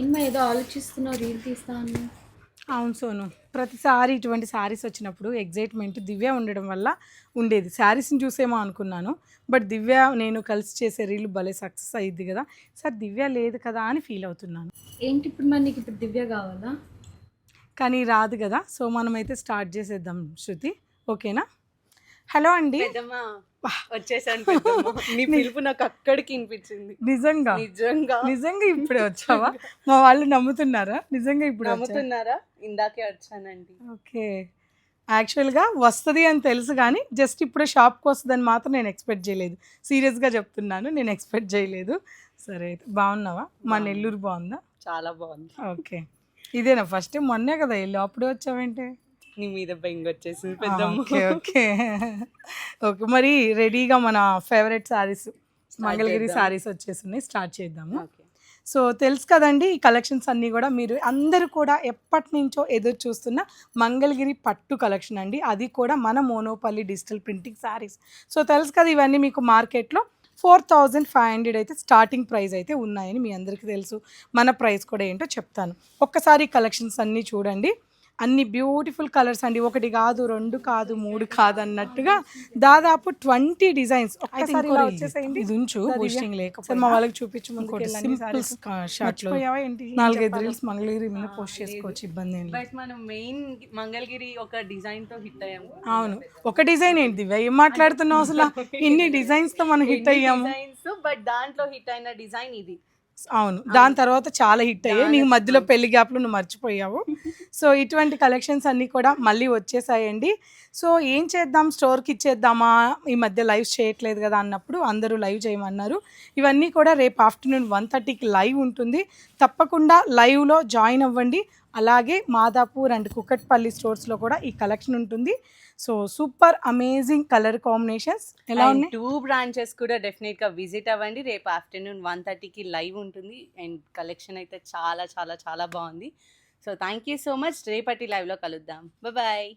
ఏమో ఏదో ఆలోచిస్తున్నావు, రీల్ తీస్తా అన్నా. అవును సోను, ప్రతిసారి ఇటువంటి శారీస్ వచ్చినప్పుడు ఎగ్జైట్మెంట్ దివ్య ఉండడం వల్ల ఉండేది. శారీస్ని చూసేమో అనుకున్నాను, బట్ దివ్య నేను కలిసి చేసే రీల్ భలే సక్సెస్ అయ్యిద్ది కదా, సార్ దివ్య లేదు కదా అని ఫీల్ అవుతున్నాను. ఏంటి ఇప్పుడు మరి నీకు ఇప్పుడు దివ్య కావాలా? కానీ రాదు కదా, సో మనమైతే స్టార్ట్ చేసేద్దాం శృతి, ఓకేనా? హలో అండి. పెద్దమ్మా వచ్చేసాను పెద్దమ్మ. నీ పిలుపు నాకు అక్కడికి వినిపించింది. నిజంగా నిజంగా నిజంగా ఇప్పుడే వచ్చావా? మా వాళ్ళు నమ్ముతున్నారా నిజంగా ఇప్పుడు వచ్చా? నమ్ముతున్నారా? ఇందాకే వచ్చానండి. ఓకే, యాక్చువల్గా వస్తుంది అని తెలుసు కానీ జస్ట్ ఇప్పుడే షాప్కి వస్తుందని మాత్రం నేను ఎక్స్పెక్ట్ చేయలేదు. సీరియస్గా చెప్తున్నాను, నేను ఎక్స్పెక్ట్ చేయలేదు. సరే అయితే బాగున్నావా? మా నెల్లూరు బాగుందా? చాలా బాగుంది. ఓకే, ఇదేనా ఫస్ట్ టైం? మొన్నే కదా వెళ్ళు, అప్పుడే వచ్చావేంటి? నీ మీద బెంగ వచ్చేసింది పెద్దమ్మ. ఓకే ఓకే ఓకే, మరి రెడీగా మన ఫేవరెట్ శారీస్ మంగళగిరి శారీస్ వచ్చేస్తున్నాయి, స్టార్ట్ చేద్దాము. ఓకే. సో తెలుసు కదండి, ఈ కలెక్షన్స్ అన్నీ కూడా మీరు అందరూ కూడా ఎప్పటి నుంచో ఎదురు చూస్తున్న మంగళగిరి పట్టు కలెక్షన్ అండి, అది కూడా మన monopoly digital printing saris. So తెలుసు కదా, ఇవన్నీ మీకు మార్కెట్లో 4500 అయితే స్టార్టింగ్ ప్రైస్ అయితే ఉన్నాయని మీ అందరికీ తెలుసు. మన ప్రైస్ కూడా ఏంటో చెప్తాను. ఒక్కసారి కలెక్షన్స్ అన్నీ చూడండి, అన్ని బ్యూటిఫుల్ కలర్స్ అండి. ఒకటి కాదు, రెండు కాదు, మూడు కాదు అన్నట్టుగా దాదాపు 20 డిజైన్స్ ఒక్కసారి ఇలా వచ్చేసేయండి. ఇది ఉంచు, బూస్టింగ్ లేకపోతే మా వాళ్ళకి చూపించు. సింపుల్ షార్ట్ లో 4-5 రీల్స్ మంగళగిరి మీద పోస్ట్ చేసుకోవచ్చు, ఇబ్బంది ఏం లేదు. బట్ మనం మెయిన్ మంగళగిరి ఒక డిజైన్ తో హిట్ అయ్యాము. అవును, ఒక డిజైన్ ఏంటి ఏం మాట్లాడుతున్నావు అసలు? ఇన్ని డిజైన్స్ తో మనం హిట్ అయ్యాము. బట్ దాంట్లో హిట్ అయిన డిజైన్ ఇది. అవును, దాని తర్వాత చాలా హిట్ అయ్యాయి. నీకు మధ్యలో పెళ్లి గ్యాప్లు నువ్వు మర్చిపోయావు. సో ఇటువంటి కలెక్షన్స్ అన్నీ కూడా మళ్ళీ వచ్చేసాయండి. సో ఏం చేద్దాం, స్టోర్కి ఇచ్చేద్దామా, ఈ మధ్య లైవ్ చేయట్లేదు కదా అన్నప్పుడు అందరూ లైవ్ చేయమన్నారు. ఇవన్నీ కూడా రేపు ఆఫ్టర్నూన్ 1:30కి లైవ్ ఉంటుంది, తప్పకుండా లైవ్లో జాయిన్ అవ్వండి. అలాగే మాదాపూర్ అండ్ కుకట్పల్లి స్టోర్స్లో కూడా ఈ కలెక్షన్ ఉంటుంది. So super amazing colour combinations ఎలా ఉన్నాయి. 2 బ్రాంచెస్ కూడా డెఫినెట్ గా విజిట్ అవ్వండి. రేపు ఆఫ్టర్నూన్ 1:30కి లైవ్ ఉంటుంది అండ్ కలెక్షన్ అయితే చాలా చాలా చాలా బాగుంది. So thank you so much. రేపటి లైవ్లో కలుద్దాం. బాయ్.